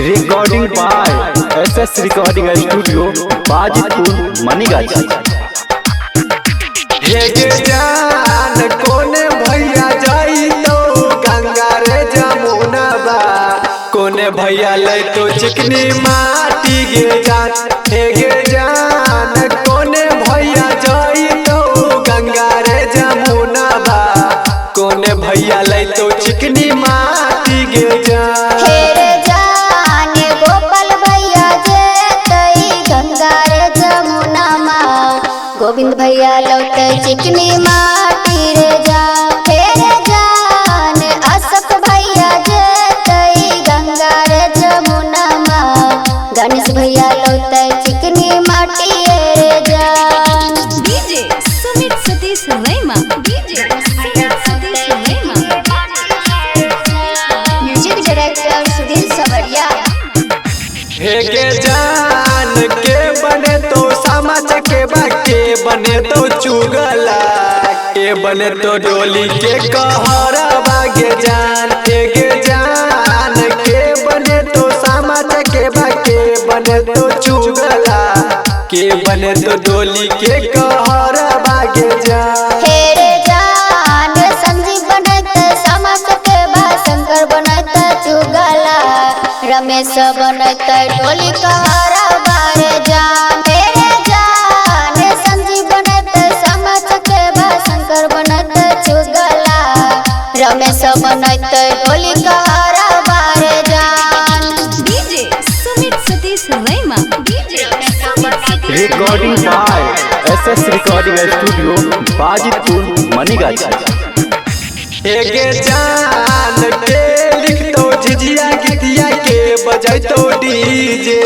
Recording by SS recording studio Bajitpur Maniganj. जान कोने भैया जाई तो गंगा रे जमुना बा, कोने भैया ले तो चिकनी माटी गे जान। हे जान कोने भैया जाई तो गंगा रे जमुना बा, कोने भैया ले तो चिकनी माटी गे जान। गोविंद भैया लौटे चिकनी माटी रे जान। फेरे जान अशोक भैया जेतई गंगा रे जमुना माँ, गणेश भैया लौटे चिकनी माटी रे जान। DJ Sumit Satish Raima, DJ Sumit Satish रैमा, music director Sudhir सवरिया। हे जान के बने तो समाज के बाके बने तो चुगला, के बने तो डोली के कहरा बागे जान। हे जान के बने तो समाज के बाके बने तो चुगला, के बने तो डोली के कहरा बागे जान। फेरे जान संजीव बनत समाज के बा, शंकर बनत चुगला, रमेश बनत डोली कहरा बारे जान। फेरे जान संजीव बनत समाज के बा, शंकर बनत चुगला, रमेश बनत डोली कहरा बारे जान। DJ Sumit Satish Raima, DJ Sumit Satish recording by SS recording studio Bajitpur Maniganj. हे जान के लिख तो झिझिया गीतिया के बजाई तो डीजे,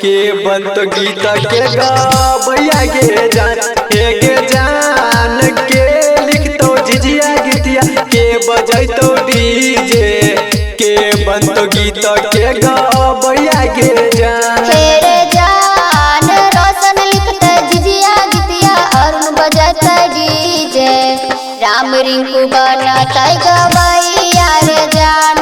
के बन तो गीत के गैया गे जान। हे जान के लिख तो झिझिया गीतिया के बजाई तो डीजे, के बन तो गीत के गैया गे जान। फेरे जान रोशन लिखते झिझिया गीतिया, अरुण बजाते डीजे, राम रिंकू बनाता गवैया रे जान।